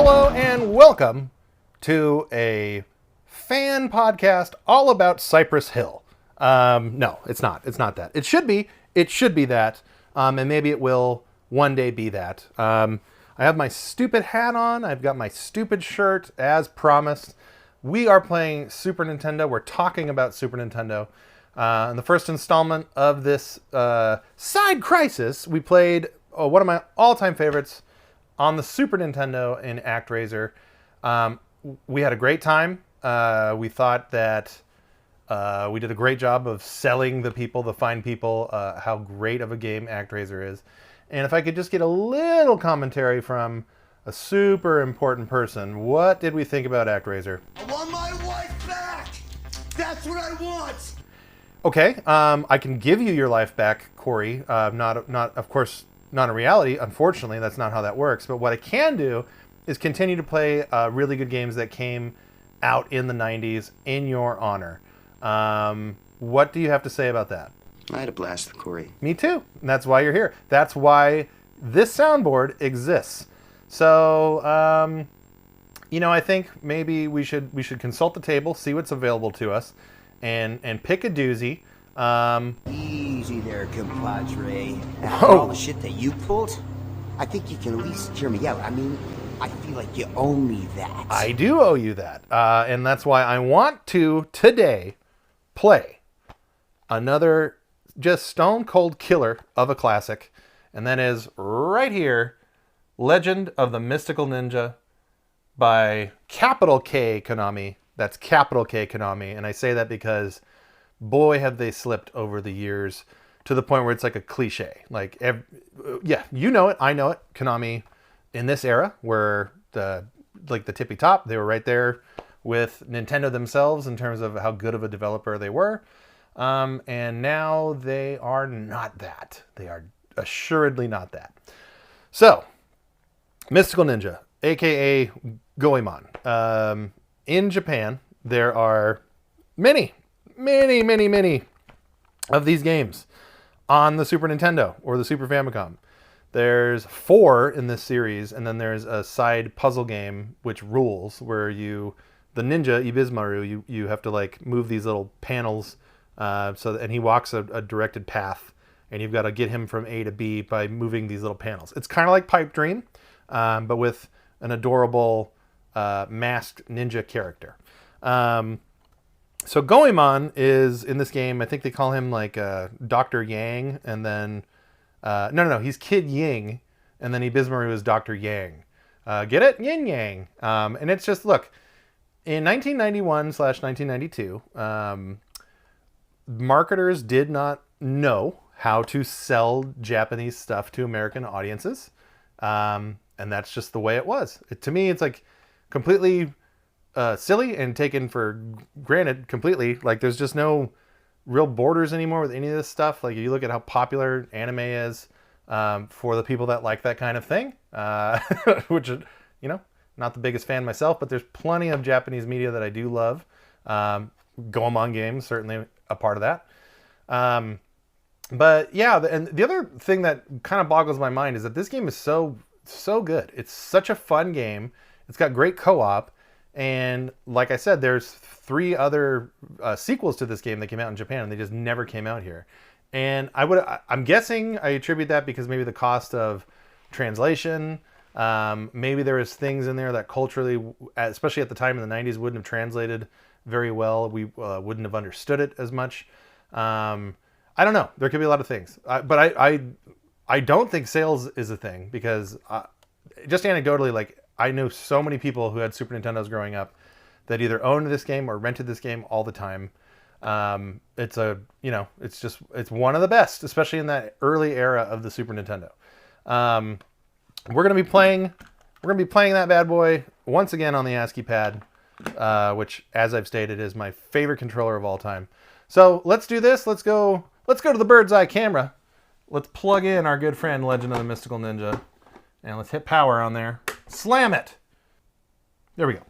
Hello and welcome to a fan podcast all about Cypress Hill. No, it's not. It's not that. It should be. It should be that. And maybe it will one day be that. I have my stupid hat on. I've got my stupid shirt as promised. We are playing Super Nintendo. We're talking about Super Nintendo. In the first installment of this side crisis, we played one of my all-time favorites on the Super Nintendo in ActRaiser. We had a great time. We thought that we did a great job of selling the fine people, how great of a game ActRaiser is. And if I could just get a little commentary from a super important person, what did we think about ActRaiser? I want my wife back! That's what I want! Okay, I can give you your life back, Corey. Of course, not in reality. Unfortunately, that's not how that works. But what I can do is continue to play really good games that came out in the 90s in your honor. What do you have to say about that? I had a blast with Corey. Me too. And that's why you're here. That's why this soundboard exists. So, I think maybe we should consult the table, see what's available to us, and pick a doozy. Easy there, compadre. After all the shit that you pulled, I think you can at least hear me out. I mean, I feel like you owe me that. I do owe you that. And that's why I want to, today, play another just stone cold killer of a classic. And that is right here, Legend of the Mystical Ninja by capital K Konami. That's capital K Konami. And I say that because boy, have they slipped over the years to the point where it's like a cliche. Like, you know it, I know it. Konami in this era, where the tippy top, they were right there with Nintendo themselves in terms of how good of a developer they were. And now they are not that. They are assuredly not that. So, Mystical Ninja, aka Goemon. In Japan, there are many of these games on the Super Nintendo or the Super Famicom. There's 4 in this series, and then there's a side puzzle game which rules, where the ninja Ibismaru, you have to like move these little panels, and he walks a directed path, and you've got to get him from A to B by moving these little panels. It's kind of like Pipe Dream, but with an adorable masked ninja character. So Goemon is in this game. I think they call him like Dr. Yang, and then no, he's Kid Ying, and then Ibismaru is Dr. Yang. Get it? Yin Yang. And it's just, look, in 1991/1992, marketers did not know how to sell Japanese stuff to American audiences, and that's just the way it was. To me, it's like completely silly and taken for granted completely. Like, there's just no real borders anymore with any of this stuff. Like, if you look at how popular anime is for the people that like that kind of thing, which, not the biggest fan myself, but there's plenty of Japanese media that I do love. Goemon games, certainly a part of that. But yeah, and the other thing that kind of boggles my mind is that this game is so good. It's such a fun game. It's got great co-op. And like I said, there's 3 other sequels to this game that came out in Japan, and they just never came out here. And I'm guessing I attribute that because maybe the cost of translation. Maybe there was things in there that culturally, especially at the time in the 90s, wouldn't have translated very well. We wouldn't have understood it as much. I don't know. There could be a lot of things. But I don't think sales is a thing, because just anecdotally, like, I know so many people who had Super Nintendos growing up that either owned this game or rented this game all the time. It's one of the best, especially in that early era of the Super Nintendo. We're gonna be playing that bad boy once again on the ASCII pad, which, as I've stated, is my favorite controller of all time. So let's do this. Let's go to the bird's eye camera. Let's plug in our good friend Legend of the Mystical Ninja, and let's hit power on there. Slam it. There we go.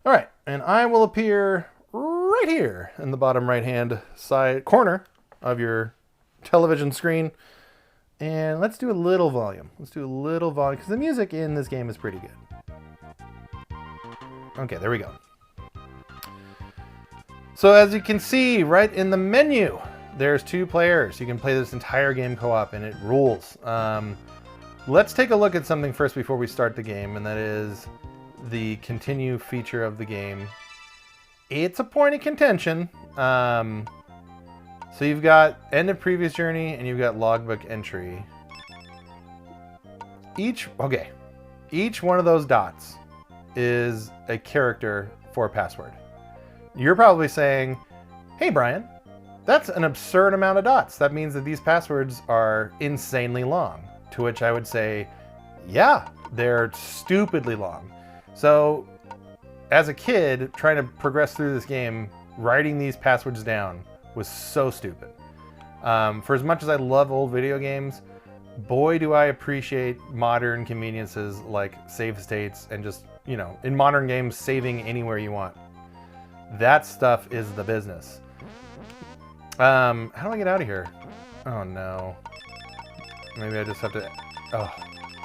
All right, and I will appear right here in the bottom right-hand side corner of your television screen. And let's do a little volume. Let's do a little volume, because the music in this game is pretty good. Okay, there we go. So as you can see, right in the menu, there's 2 players. You can play this entire game co-op, and it rules. Let's take a look at something first before we start the game, and that is the continue feature of the game. It's a point of contention. So you've got end of previous journey and you've got logbook entry. Each one of those dots is a character for a password. You're probably saying, hey Brian, that's an absurd amount of dots. That means that these passwords are insanely long. To which I would say, yeah, they're stupidly long. So as a kid, trying to progress through this game, writing these passwords down was so stupid. For as much as I love old video games, boy do I appreciate modern conveniences like save states and just, you know, in modern games, saving anywhere you want. That stuff is the business. How do I get out of here? Oh no. Maybe I just have to,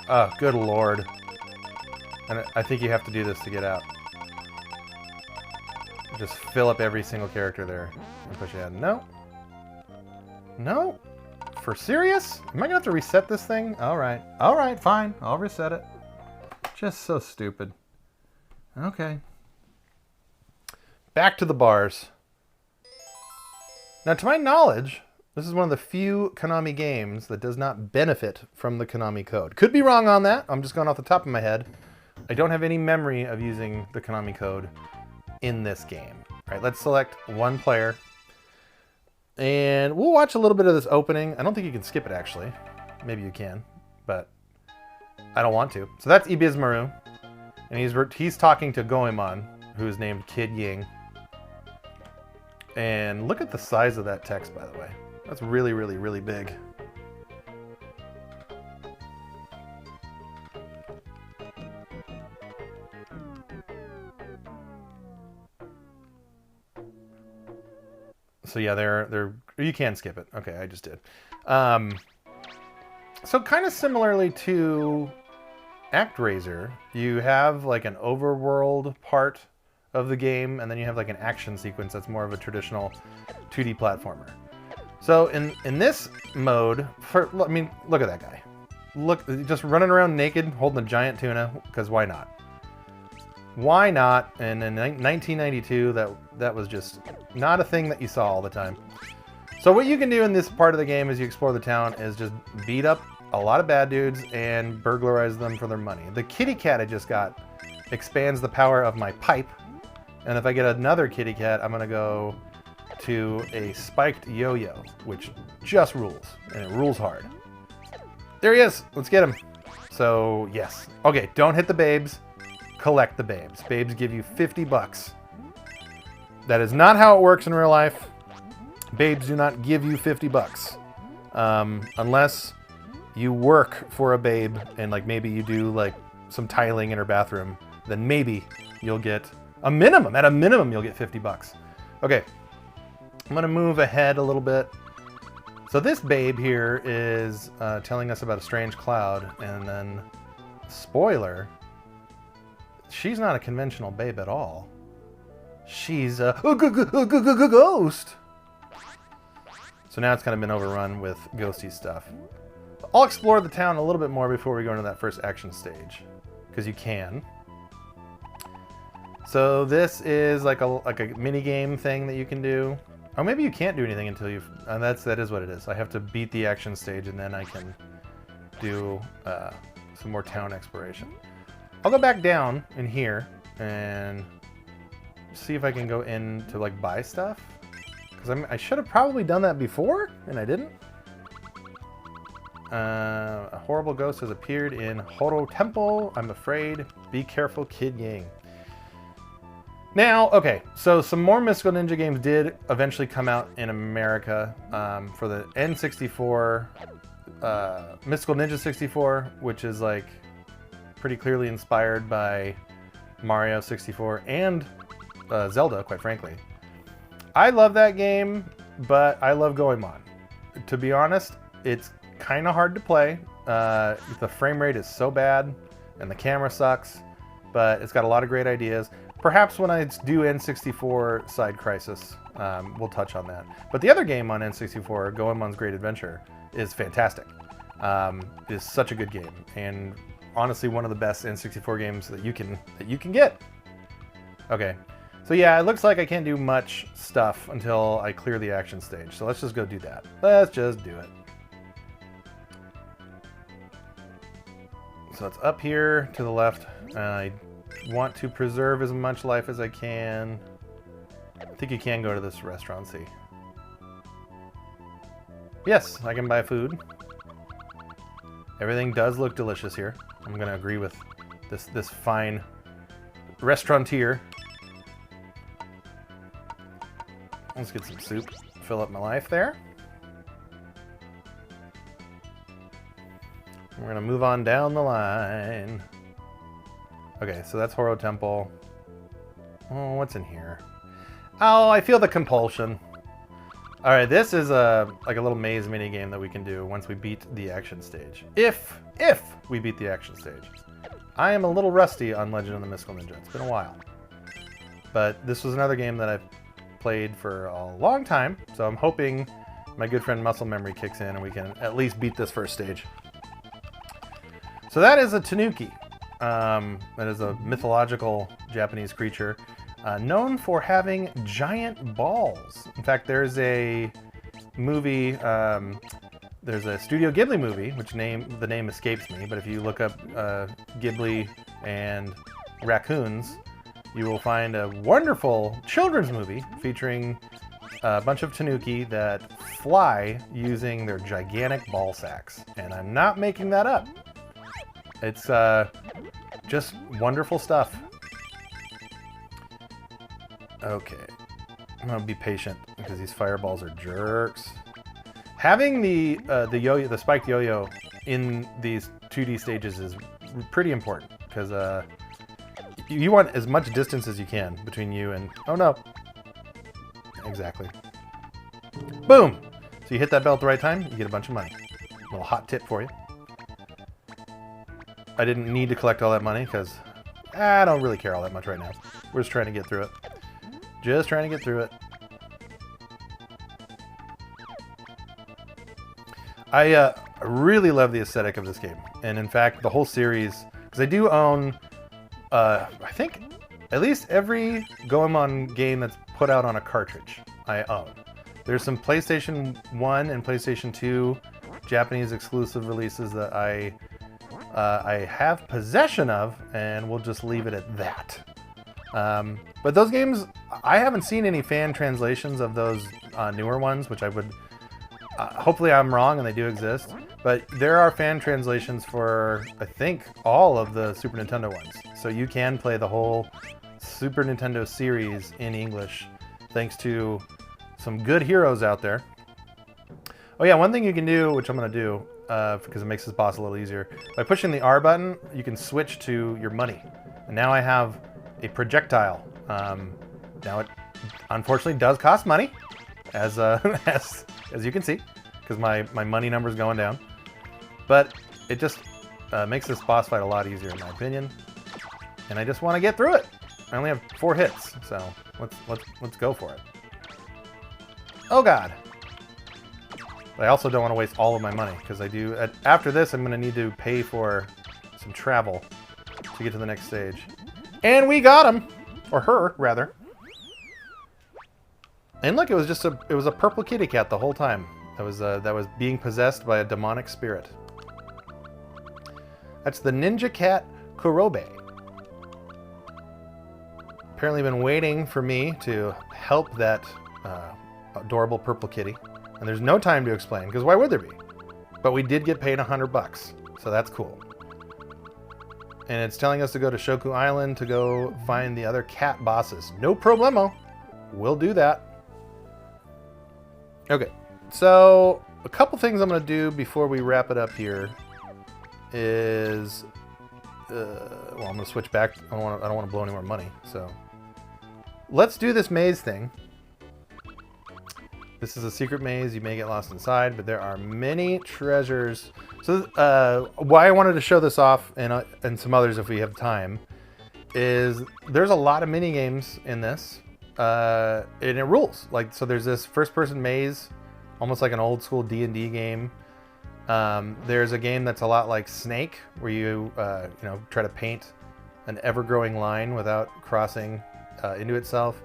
oh, good Lord. And I think you have to do this to get out. Just fill up every single character there and push ahead. No. No? For serious? Am I gonna have to reset this thing? Alright. Alright, fine. I'll reset it. Just so stupid. Okay. Back to the bars. Now, to my knowledge, this is one of the few Konami games that does not benefit from the Konami code. Could be wrong on that. I'm just going off the top of my head. I don't have any memory of using the Konami code in this game. All right, let's select 1 player. And we'll watch a little bit of this opening. I don't think you can skip it, actually. Maybe you can, but I don't want to. So that's Ibizumaru. And he's talking to Goemon, who is named Kid Ying. And look at the size of that text, by the way. That's really, really, really big. So yeah, they're you can skip it. Okay, I just did. So kind of similarly to ActRaiser, you have like an overworld part of the game, and then you have like an action sequence that's more of a traditional 2D platformer. So in this mode, I mean, look at that guy. Look, just running around naked, holding a giant tuna, because why not? Why not? And in 1992, that was just not a thing that you saw all the time. So what you can do in this part of the game as you explore the town is just beat up a lot of bad dudes and burglarize them for their money. The kitty cat I just got expands the power of my pipe. And if I get another kitty cat, I'm going to go to a spiked yo-yo, which just rules. And it rules hard. There he is. Let's get him. So, yes. Okay, don't hit the babes. Collect the babes. Babes give you 50 bucks. That is not how it works in real life. Babes do not give you 50 bucks. Unless you work for a babe and like maybe you do like some tiling in her bathroom, then maybe you'll get a minimum. At a minimum, you'll get 50 bucks. Okay. I'm going to move ahead a little bit. So this babe here is telling us about a strange cloud, and then, spoiler, she's not a conventional babe at all. She's a ghost. So now it's kind of been overrun with ghosty stuff. I'll explore the town a little bit more before we go into that first action stage, because you can. So this is like a mini game thing that you can do. Oh, maybe you can't do anything until you've... And that is what it is. I have to beat the action stage, and then I can do some more town exploration. I'll go back down in here and see if I can go in to like buy stuff. Because I should have probably done that before, and I didn't. A horrible ghost has appeared in Horo Temple. I'm afraid. Be careful, Kid Ying. Now, okay, so some more Mystical Ninja games did eventually come out in America for the N64, Mystical Ninja 64, which is like pretty clearly inspired by Mario 64 and Zelda, quite frankly. I love that game, but I love Goemon. To be honest, it's kind of hard to play. The frame rate is so bad, and the camera sucks, but it's got a lot of great ideas. Perhaps when I do N64 Side Crisis, we'll touch on that. But the other game on N64, Goemon's Great Adventure, is fantastic. It's such a good game, and honestly one of the best N64 games that you can get. Okay, so yeah, it looks like I can't do much stuff until I clear the action stage. So let's just go do that. Let's just do it. So it's up here to the left. I want to preserve as much life as I can. I think you can go to this restaurant, see. Yes, I can buy food. Everything does look delicious here. I'm gonna agree with this fine restaurateur. Let's get some soup. Fill up my life there. We're gonna move on down the line. Okay, so that's Horo Temple. Oh, what's in here? Oh, I feel the compulsion. All right, this is like a little maze mini game that we can do once we beat the action stage. If we beat the action stage. I am a little rusty on Legend of the Mystical Ninja. It's been a while. But this was another game that I've played for a long time, so I'm hoping my good friend Muscle Memory kicks in and we can at least beat this first stage. So that is a tanuki. That is a mythological Japanese creature known for having giant balls. In fact, there's a movie, there's a Studio Ghibli movie, which the name escapes me, but if you look up Ghibli and raccoons, you will find a wonderful children's movie featuring a bunch of tanuki that fly using their gigantic ball sacks. And I'm not making that up. It's just wonderful stuff. Okay, I'm gonna be patient because these fireballs are jerks. Having the yo-yo, the spiked yo-yo in these 2D stages is pretty important because you want as much distance as you can between you and... Oh no! Exactly. Boom! So you hit that bell at the right time, you get a bunch of money. A little hot tip for you. I didn't need to collect all that money because I don't really care all that much right now. We're just trying to get through it. Just trying to get through it. I really love the aesthetic of this game. And in fact, the whole series, because I do own, I think, at least every Goemon game that's put out on a cartridge, I own. There's some PlayStation 1 and PlayStation 2 Japanese exclusive releases that I have possession of, and we'll just leave it at that. But those games, I haven't seen any fan translations of those newer ones, which I would... hopefully I'm wrong and they do exist, but there are fan translations for, I think, all of the Super Nintendo ones. So you can play the whole Super Nintendo series in English, thanks to some good heroes out there. Oh yeah, one thing you can do, which I'm going to do, because it makes this boss a little easier, by pushing the R button, you can switch to your money. And now I have a projectile. Now it unfortunately does cost money, as you can see, because my money number's going down. But it just makes this boss fight a lot easier in my opinion. And I just want to get through it. I only have 4 hits, so let's go for it. Oh god. But I also don't want to waste all of my money, because I do... after this, I'm going to need to pay for some travel to get to the next stage. And we got him! Or her, rather. And look, it was just a purple kitty cat the whole time. That was being possessed by a demonic spirit. That's the Ninja Cat Kurobe. Apparently been waiting for me to help that adorable purple kitty. And there's no time to explain, because why would there be? But we did get paid $100, so that's cool. And it's telling us to go to Shoku Island to go find the other cat bosses. No problemo. We'll do that. Okay, so a couple things I'm going to do before we wrap it up here is... well, I'm going to switch back. I don't want to blow any more money, so... Let's do this maze thing. This is a secret maze. You may get lost inside, but there are many treasures. So why I wanted to show this off, and some others if we have time, is there's a lot of mini games in this, and it rules. Like, so there's this first-person maze, almost like an old school D&D game. There's a game that's a lot like Snake, where you try to paint an ever-growing line without crossing into itself.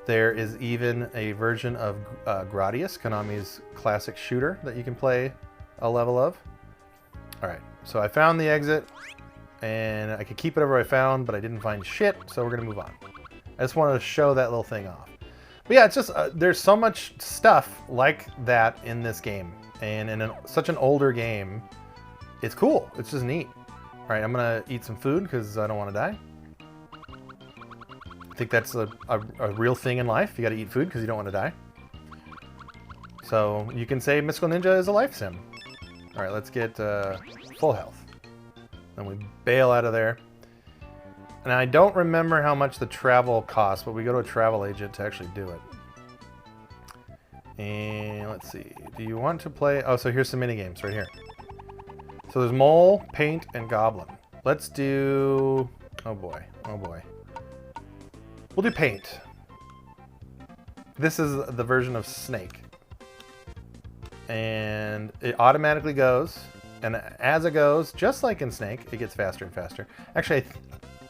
There is even a version of Gradius, Konami's classic shooter, that you can play a level of. All right, so I found the exit, and I could keep whatever I found, but I didn't find shit, so we're gonna move on. I just wanted to show that little thing off. But yeah, it's just, there's so much stuff like that in this game. And in such an older game, it's cool. It's just neat. All right, I'm gonna eat some food because I don't want to die. I think that's a real thing in life. You gotta eat food because you don't want to die. So you can say Mystical Ninja is a life sim. All right, let's get full health. Then we bail out of there. And I don't remember how much the travel costs, but we go to a travel agent to actually do it. And let's see. Do you want to play? Oh, so here's some mini games right here. So there's Mole, Paint, and Goblin. Let's do... Oh boy. Oh boy. We'll do Paint. This is the version of Snake. And it automatically goes. And as it goes, just like in Snake, it gets faster and faster. Actually,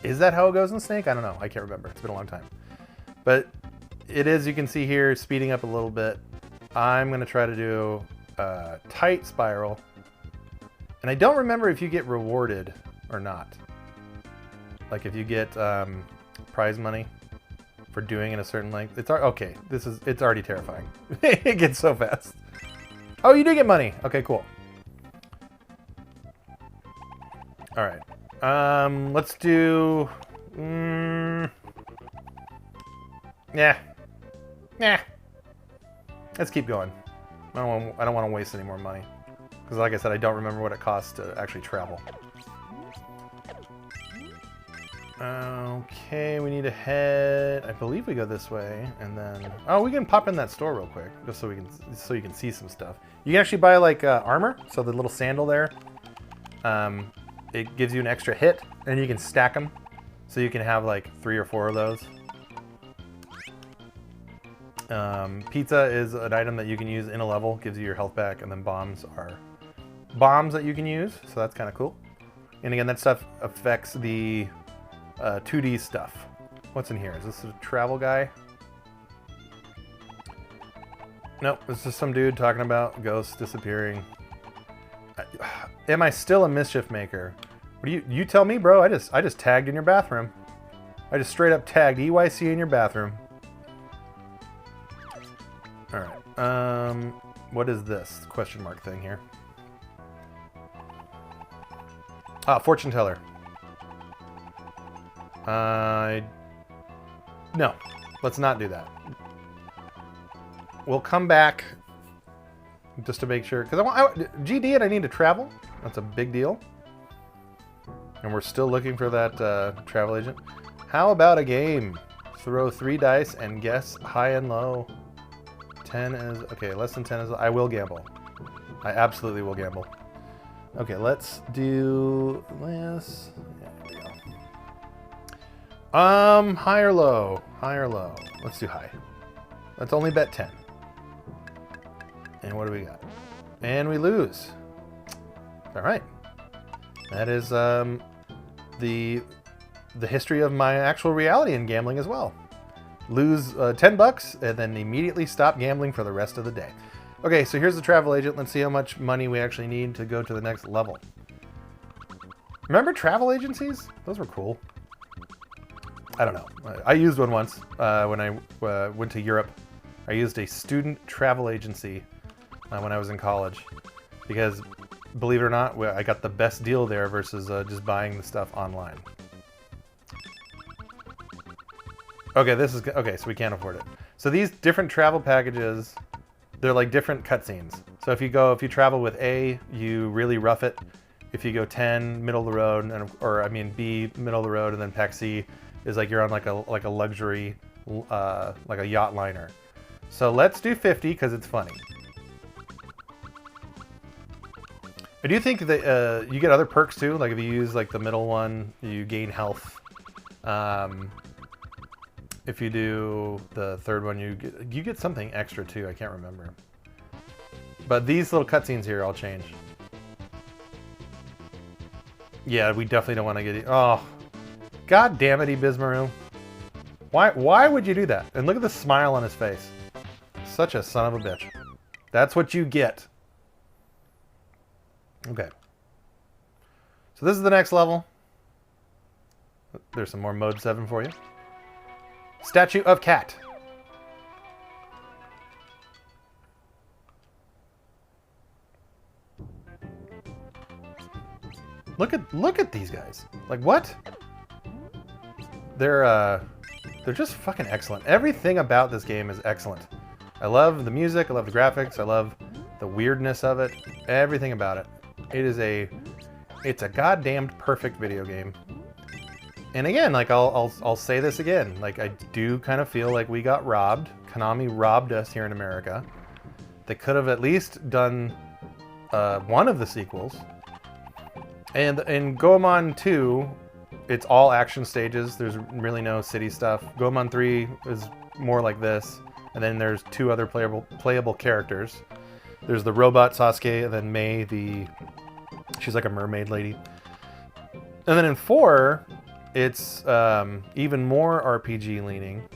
is that how it goes in Snake? I don't know. I can't remember. It's been a long time. But it is, you can see here, speeding up a little bit. I'm going to try to do a tight spiral. And I don't remember if you get rewarded or not. Like if you get prize money for doing it a certain length. It's okay. It's already terrifying. It gets so fast. Oh, you do get money. Okay, cool. All right. Let's do. Yeah. Let's keep going. I don't want to waste any more money because, like I said, I don't remember what it costs to actually travel. Okay, we need to head. I believe we go this way, and then we can pop in that store real quick just so you can see some stuff. You can actually buy like armor, so the little sandal there. It gives you an extra hit, and you can stack them, so you can have like 3 or 4 of those. Pizza is an item that you can use in a level, gives you your health back, and then bombs are bombs that you can use, so that's kind of cool. And again, that stuff affects the 2D stuff. What's in here? Is this a travel guy? Nope, this is some dude talking about ghosts disappearing. Am I still a mischief maker? What do you tell me, bro? I just tagged in your bathroom. I just straight up tagged EYC in your bathroom. All right. What is this question mark thing here? Fortune teller. No, let's not do that. We'll come back just to make sure, because I GD and I need to travel. That's a big deal. And we're still looking for that travel agent. How about a game? Throw 3 dice and guess high and low. 10 is okay. Less than 10 is. I will gamble. I absolutely will gamble. Okay, let's do this. There we go. High or low? High or low? Let's do high. Let's only bet 10. And what do we got? And we lose. All right. That is the history of my actual reality in gambling as well. Lose 10 bucks and then immediately stop gambling for the rest of the day. Okay, so here's the travel agent. Let's see how much money we actually need to go to the next level. Remember travel agencies? Those were cool. I don't know. I used one once when I went to Europe. I used a student travel agency when I was in college because, believe it or not, I got the best deal there versus just buying the stuff online. Okay, so we can't afford it. So these different travel packages, they're like different cutscenes. So if you travel with A, you really rough it. If you go 10, middle of the road, B, middle of the road, and then pack C is like you're on like a luxury, like a yacht liner. So let's do 50 because it's funny. I do think that you get other perks too. Like if you use like the middle one, you gain health. If you do the third one, you get something extra too. I can't remember. But these little cutscenes here all change. Yeah, we definitely don't want to get it. Oh, god damn it, Ibizmaru. Why would you do that? And look at the smile on his face. Such a son of a bitch. That's what you get. Okay. So this is the next level. There's some more Mode 7 for you. Statue of Cat. Look at these guys. Like what? They're just fucking excellent. Everything about this game is excellent. I love the music, I love the graphics, I love the weirdness of it. Everything about it. It's a goddamned perfect video game. And again, like I'll say this again, like I do kind of feel like we got robbed. Konami robbed us here in America. They could have at least done one of the sequels. And in Goemon 2, it's all action stages. There's really no city stuff. Goemon 3 is more like this. And then there's two other playable characters. There's the robot Sasuke, and then Mei, she's like a mermaid lady. And then in 4, it's even more RPG leaning.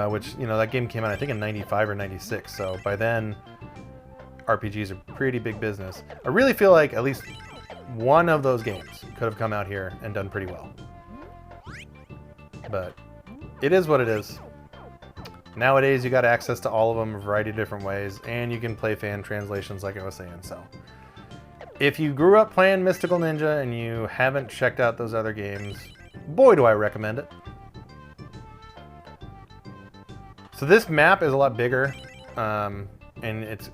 Which, you know, that game came out, I think, in 95 or 96. So by then, RPGs are pretty big business. I really feel like at least one of those games could have come out here and done pretty well. But it is what it is. Nowadays, you got access to all of them a variety of different ways, and you can play fan translations like I was saying. So if you grew up playing Mystical Ninja and you haven't checked out those other games, boy, do I recommend it. So this map is a lot bigger, and it's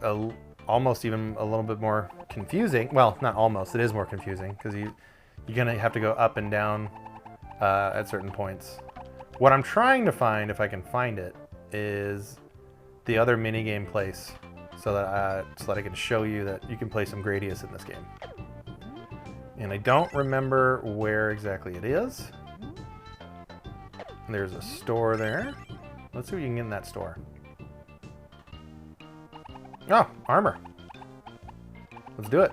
almost even a little bit more confusing. Well, not almost, it is more confusing because you're gonna have to go up and down at certain points. What I'm trying to find, if I can find it, is the other minigame place so that I can show you that you can play some Gradius in this game. And I don't remember where exactly it is. There's a store there. Let's see what you can get in that store. Oh, armor. Let's do it.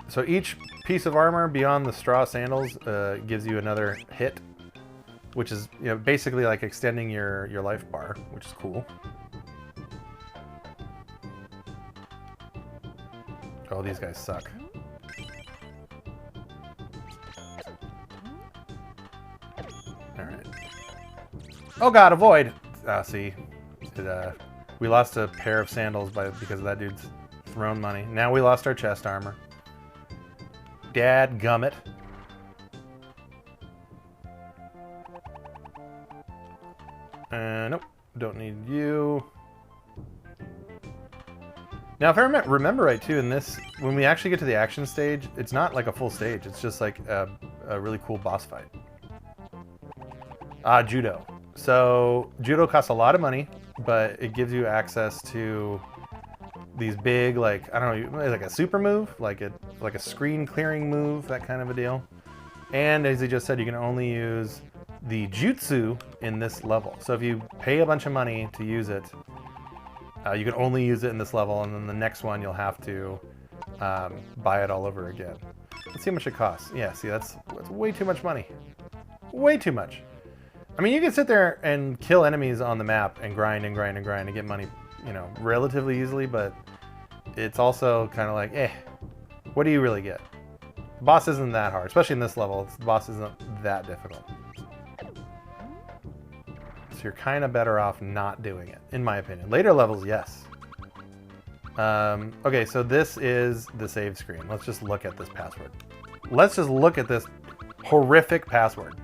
So each piece of armor beyond the straw sandals gives you another hit, which is, you know, basically like extending your life bar, which is cool. Oh, these guys suck. Alright. Oh god, avoid! Ah, see. We lost a pair of sandals because of that dude's thrown money. Now we lost our chest armor. Dadgummit. Nope, don't need you. Now, if I remember right too, in this, when we actually get to the action stage, it's not like a full stage. It's just like a really cool boss fight. Judo. So judo costs a lot of money, but it gives you access to these big, like, I don't know, like a super move, like a screen clearing move, that kind of a deal. And as I just said, you can only use the jutsu in this level. So if you pay a bunch of money to use it, you can only use it in this level, and then the next one you'll have to buy it all over again. Let's see how much it costs. Yeah, see, that's way too much money. Way too much. I mean, you can sit there and kill enemies on the map and grind and grind and grind and get money, you know, relatively easily, but it's also kind of like, what do you really get? The boss isn't that hard, especially in this level. The boss isn't that difficult. So you're kind of better off not doing it, in my opinion. Later levels, yes. Okay, so this is the save screen. Let's just look at this password. Let's just look at this horrific password.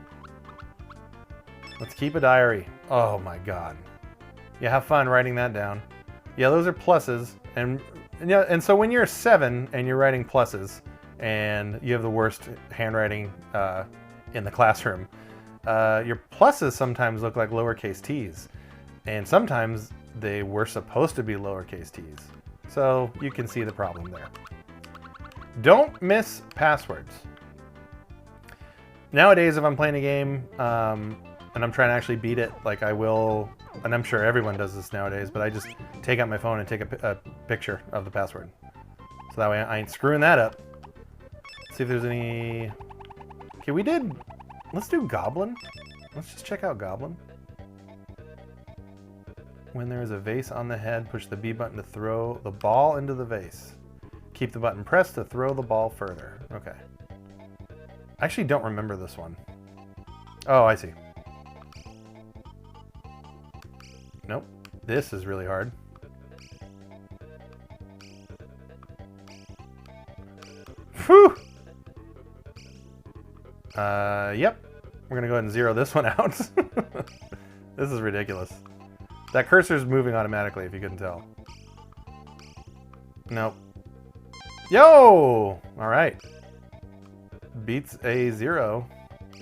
Let's keep a diary. Oh my god. Yeah, have fun writing that down. Yeah, those are pluses. And so when you're 7 and you're writing pluses and you have the worst handwriting in the classroom, your pluses sometimes look like lowercase t's. And sometimes they were supposed to be lowercase t's. So you can see the problem there. Don't miss passwords. Nowadays, if I'm playing a game and I'm trying to actually beat it, like I will, and I'm sure everyone does this nowadays, but I just take out my phone and take a picture of the password. So that way I ain't screwing that up. Let's see if there's any... Okay, let's do Goblin. Let's just check out Goblin. When there is a vase on the head, push the B button to throw the ball into the vase. Keep the button pressed to throw the ball further. Okay. I actually don't remember this one. Oh, I see. Nope. This is really hard. Whew! Yep. We're gonna go ahead and zero this one out. This is ridiculous. That cursor's moving automatically, if you couldn't tell. Nope. Yo! Alright. Beats a 0.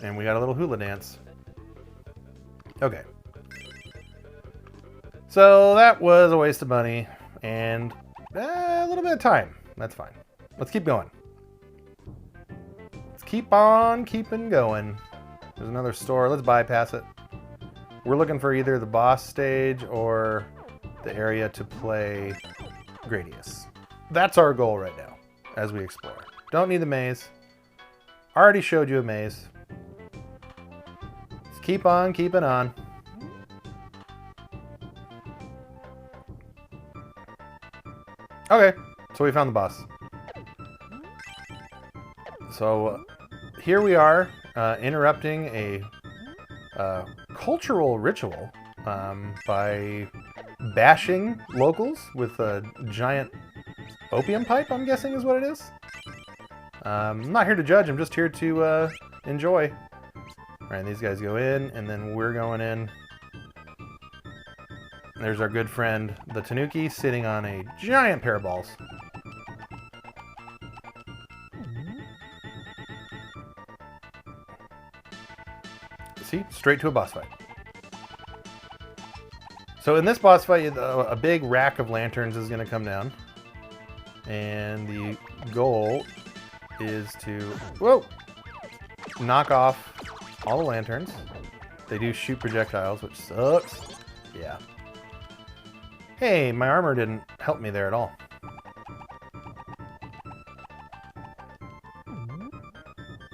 And we got a little hula dance. Okay. So that was a waste of money. And a little bit of time. That's fine. Let's keep going. Let's keep on keeping going. There's another store. Let's bypass it. We're looking for either the boss stage or the area to play Gradius. That's our goal right now as we explore. Don't need the maze. Already showed you a maze. Let's keep on keeping on. Okay, so we found the boss. So here we are, interrupting a cultural ritual by bashing locals with a giant opium pipe, I'm guessing is what it is. I'm not here to judge, I'm just here to enjoy. Alright, these guys go in, and then we're going in. There's our good friend, the Tanuki, sitting on a giant pair of balls. See? Straight to a boss fight. So in this boss fight, a big rack of lanterns is going to come down. And the goal is to, whoa, knock off all the lanterns. They do shoot projectiles, which sucks. Yeah. Hey, my armor didn't help me there at all.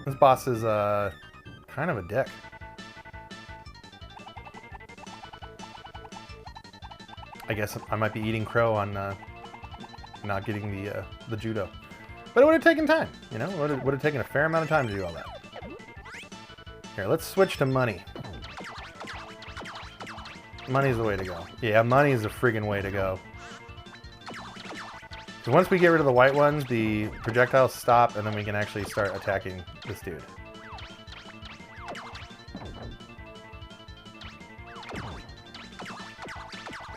This boss is kind of a dick. I guess I might be eating crow on not getting the judo. But it would have taken time, you know? It would have taken a fair amount of time to do all that. Here, let's switch to money. Money's the way to go. Yeah, money is the friggin' way to go. So once we get rid of the white ones, the projectiles stop, and then we can actually start attacking this dude.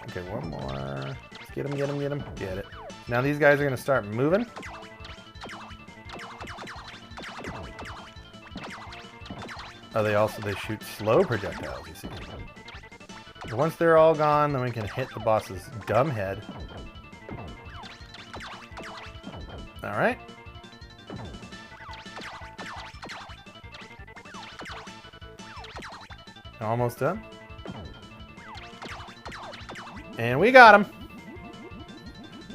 Okay, one more. Get him, get him, get him. Get it. Now these guys are going to start moving. Oh, they shoot slow projectiles, you see. So once they're all gone, then we can hit the boss's dumb head. Alright. Almost done. And we got him.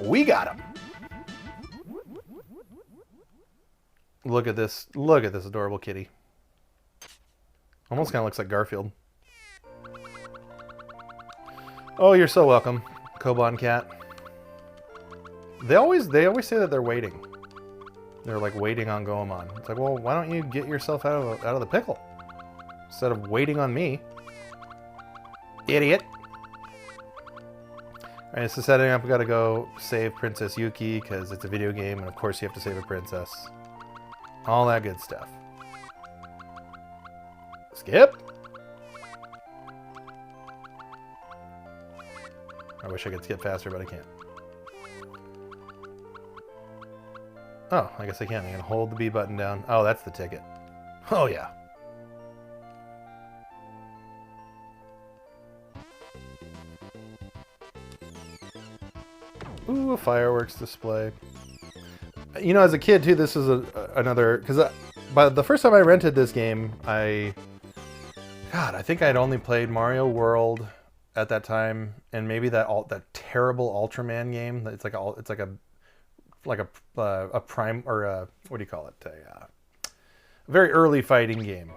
We got him. Look at this. Look at this adorable kitty. Almost kind of looks like Garfield. Oh, you're so welcome, Koban cat. They always say that they're waiting. They're like waiting on Goemon. It's like, well, why don't you get yourself out of the pickle instead of waiting on me, idiot? All right, so setting up, we gotta go save Princess Yuki because it's a video game, and of course you have to save a princess. All that good stuff. Skip. I wish I could skip faster, but I can't. Oh, I guess I can. I can hold the B button down. Oh, that's the ticket. Oh, yeah. Ooh, a fireworks display. You know, as a kid too, this is another, because by the first time I rented this game, I think I had only played Mario World at that time, and maybe that terrible Ultraman game. It's like a prime, or what do you call it? A very early fighting game,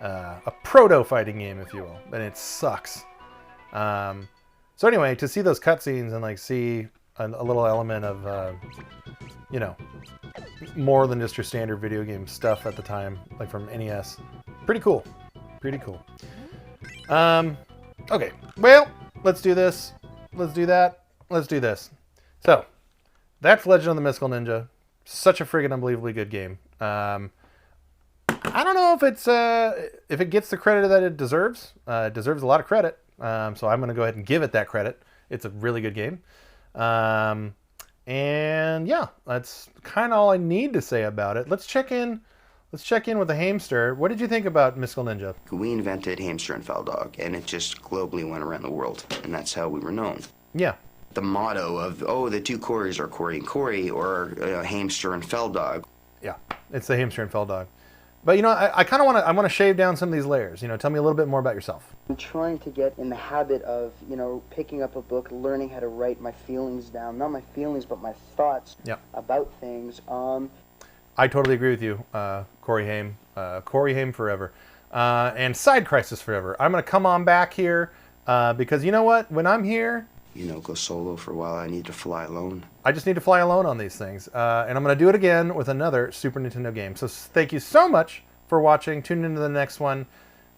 a proto fighting game, if you will, and it sucks. So anyway, to see those cutscenes and like see a little element of you know, more than just your standard video game stuff at the time, like from NES, pretty cool. Pretty cool. Okay, well, let's do this. Let's do that. Let's do this. So, that's Legend of the Mystical Ninja. Such a friggin' unbelievably good game. I don't know if it gets the credit that it deserves. It deserves a lot of credit. So I'm going to go ahead and give it that credit. It's a really good game. And yeah, that's kind of all I need to say about it. Let's check in with the Haimster. What did you think about Mystical Ninja? We invented Haimster and Feldog, and it just globally went around the world, and that's how we were known. Yeah. The motto of, the two Corys are Cory and Cory, or Haimster and Feldog. Yeah, it's the Haimster and Feldog. But you know, I kind of want to shave down some of these layers. You know, tell me a little bit more about yourself. I'm trying to get in the habit of, picking up a book, learning how to write my feelings down. Not my feelings, but my thoughts about things. I totally agree with you, Cory Haim. Cory Haim forever. And Side Crisis forever. I'm going to come on back here because you know what? When I'm here... go solo for a while. I need to fly alone. I just need to fly alone on these things. And I'm going to do it again with another Super Nintendo game. So thank you so much for watching. Tune into the next one.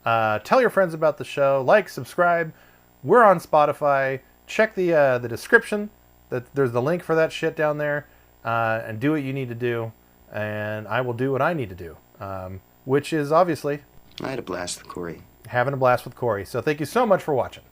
Tell your friends about the show. Like, subscribe. We're on Spotify. Check the description. There's the link for that shit down there. And do what you need to do. And I will do what I need to do. Which is obviously... I had a blast with Cory. Having a blast with Cory. So thank you so much for watching.